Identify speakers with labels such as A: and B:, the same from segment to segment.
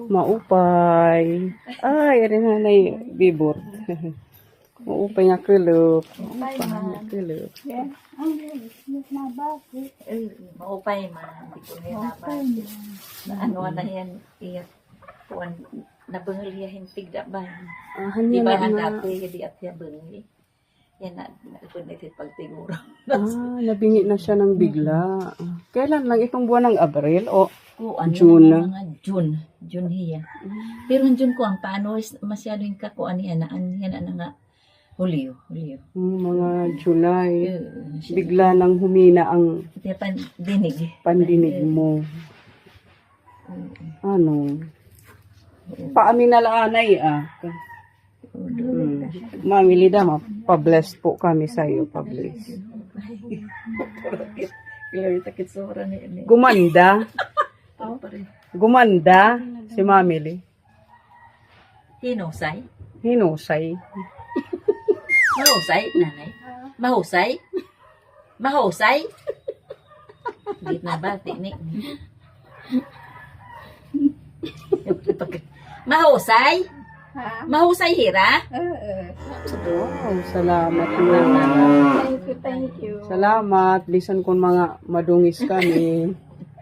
A: Maupay. Ay, rin na bibot. Maupay nga kulop. Maupay nga kulop.
B: Maupay man. Hindi ko nilabas. Ano na yan. Kuwan. Nabangaliyahin tigda ba? Di ba ang dati di at ya bangali? Yan na. Nagpunit pagtiguro.
A: Nabingi na siya ng bigla. Kailan lang itong buwan ng Abril o
B: June? June hiya. Pero ang June ko ang paano masyado yung kakuan yan na nga Hulyo.
A: Mga July. Bigla nang humina ang pandinig mo. Ano? Paamin na laanay Mami Lida, pa-bless po kami sa iyo, pa-bless. Gumanda. Gumanda si Mami Li.
B: Hinusay? Mahusay, nanay? Mahusay? Git na ba, tinik? Mahusay? Mahusay hira?
A: Oh, salamat mo.
C: Thank you.
A: Salamat. Bisan kung mga madungis kami.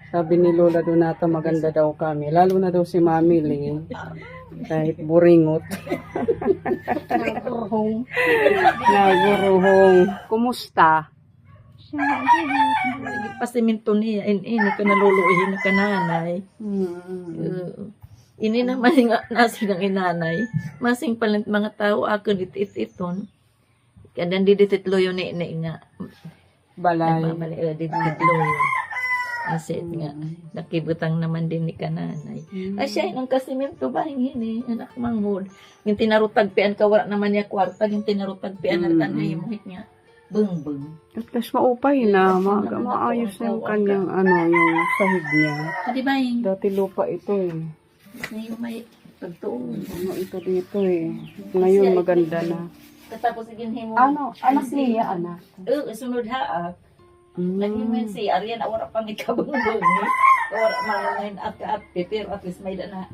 A: Sabi ni Lola Donata maganda daw kami. Lalo na daw si Mami Ling. Kahit buringot. Naguruhong. Kumusta?
B: Pasiminto niya. Ini ka naluluihin na kananay. Ini naman nga nasing ang inanay. Masing palant mga tao ako iton. Kadang didititloyo ni nga.
A: Balay.
B: Nagmamali didititloyo. Kasi nga nakibutang naman din ni kananay. Ay siya nang kasiminto ba hini anak manghod. Yung tinarutag pian ka wala naman niya kwarta, yung tinarutag pian na tanay mo niya. Bung.
A: At kas maupay na. Maayos na yung kanyang yung sahig niya.
B: Di ba yung
A: Dati lupa ito
B: may pagtuon.
A: Ito dito Ngayon maganda na.
B: Katapos iginhin mo.
A: Anak niya, anak.
B: Sunod ha. Lagi mo yun si Arian, awara pang ikabang awara mananayin at pero at least may na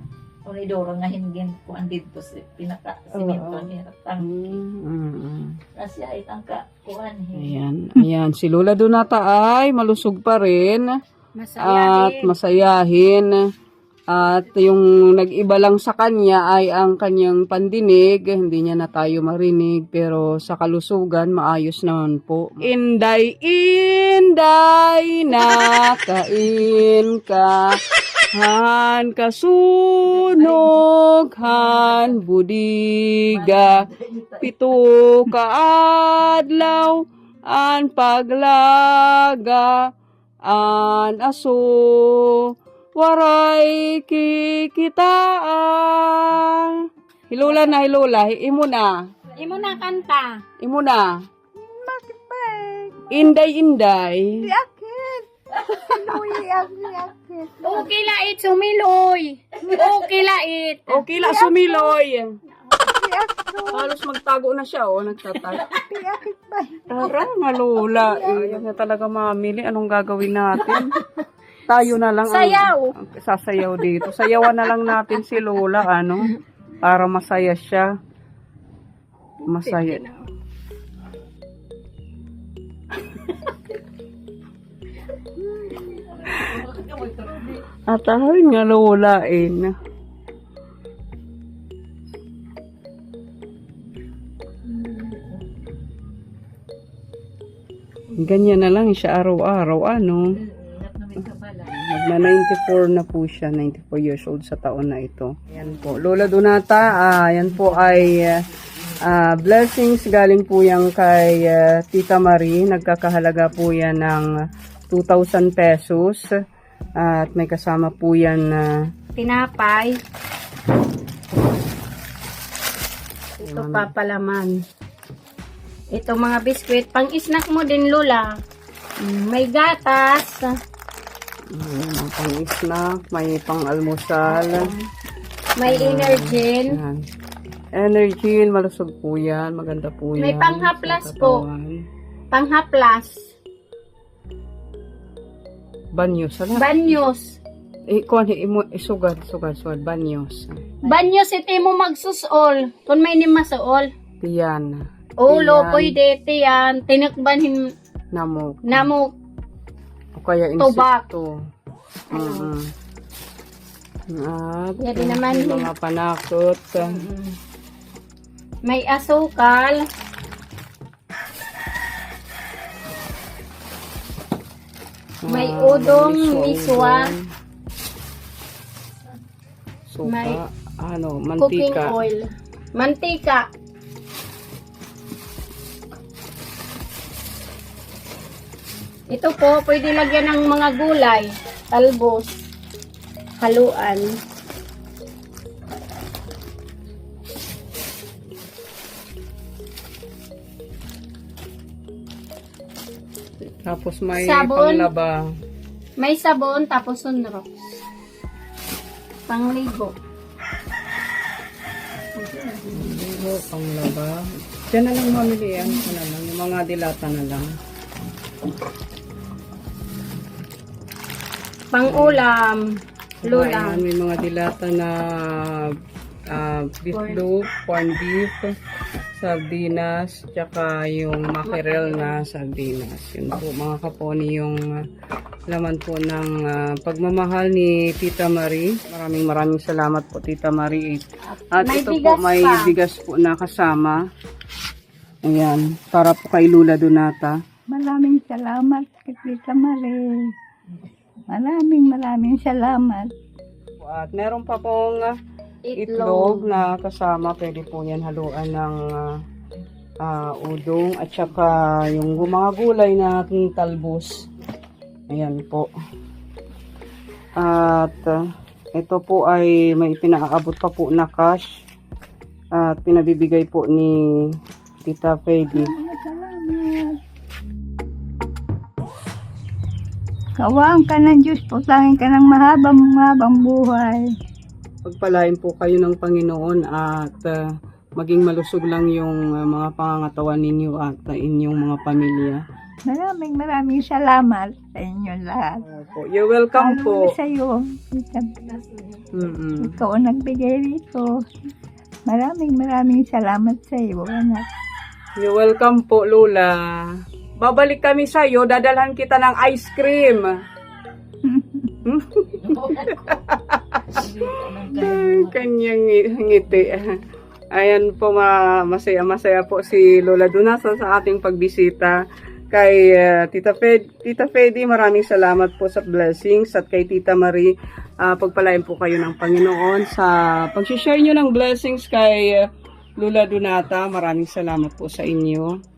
B: unidoro nga hingin kung andito si pinaka-simento niya. Kasi ay tangka kuhan.
A: Ayan. Si Lola Donata ay malusog pa rin. At masayahin. At yung nag-iba lang sa kanya ay ang kanyang pandinig. Hindi niya na tayo marinig. Pero sa kalusugan, maayos naman po. Inday, nakain ka. Han kasunog, han budiga. Pito ka adlaw, an paglaga, an aso. Waray kikitaan. Hilula na. Imo na kanta. Imo na. Bakit ba? Inday.
C: Yakit. Okay lait sumiloy.
A: Okay la sumiloy. Halos magtago na siya nagtatago.
C: Yakit ba?
A: Tara, malula. Yan na talaga mamili. Anong gagawin natin? Tayo na lang
C: Sayaw.
A: Sasayaw dito. Sayawan na lang natin si Lola, para masaya siya. Masaya. Ataharin nga Lola, Ganyan na lang siya araw-araw, Magna 94 na po siya, 94 years old sa taon na ito. Ayan po, Lola Donata, yan po ay blessings galing po yan kay Tita Marie. Nagkakahalaga po yan ng 2,000 pesos. At may kasama po yan
C: Tinapay. Ito papalaman. Ito mga biskwit. Pang-snack mo din, Lola. May gatas.
A: Ang pang-snack, may pang-almusal.
C: May Energin.
A: Ayan. Energin, malusog po yan. Maganda po yan.
C: May panghaplas po. Panghaplas.
A: Banyo, sarap.
C: Banyos.
A: kuan imo sugad banyos.
C: Banyo si Timo magsusol. Kung may ni masuol.
A: Tiyan.
C: Ulo,
A: Tiyan.
C: pwede, tiyan. Tinakbanin
A: Namok.
C: namok.
A: O kaya
C: Tubak.
A: insekto. Mm. At
C: Yan naman
A: yung mga panakot.
C: May asukal. May udong, miswa.
A: Suka.
C: May Cooking
A: Mantika.
C: oil. Mantika. Ito po, pwede lagyan ng mga gulay. Talbos. Haluan.
A: Tapos may
C: Sabon.
A: panglaba.
C: May sabon, tapos sunrox. Pangligo.
A: Ligo, panglaba. Diyan na lang mamili yan. Ano na lang, yung mga dilata na lang.
C: Pangulam. Lula.
A: Ayan, may mga dilata na beef loaf, corn beef, sardinas, tsaka yung mackerel na sardinas. Yun po mga kaponi yung laman po ng pagmamahal ni Tita Marie. Maraming salamat po Tita Marie. At
C: May
A: ito po
C: bigas
A: may
C: pa.
A: bigas po na kasama. Ayan, para po kay Lula Donata.
D: Maraming salamat kay Tita Marie. Maraming salamat.
A: At meron pa pong itlog na kasama. Pwede po yan haluan ng udong at saka yung mga gulay na ating talbos. Ayan po. At ito po ay may pinakaabot pa po na cash at pinabibigay po ni Tita Fedy.
D: Salamat. Kawaan ka ng Diyos, putangin ka ng mahabang buhay.
A: Pagpalain po kayo ng Panginoon at maging malusog lang yung mga pangangatawan ninyo at inyong mga pamilya.
D: Maraming salamat sa inyo lahat.
A: You're welcome po.
D: Sa iyo, Tita.
A: Mm-mm.
D: Ikaw ang nagbigay rito. Maraming salamat sa iyo, anak.
A: You're welcome po, Lola. Babalik kami sa iyo, dadalhan kita ng ice cream. Kanyang ngiti. Ayan po, masaya po si Lola Donata sa ating pagbisita kay Tita Fedy. Maraming salamat po sa blessings at kay Tita Marie. Pagpalain po kayo ng Panginoon sa pag-share nyo ng blessings kay Lola Donata. Maraming salamat po sa inyo.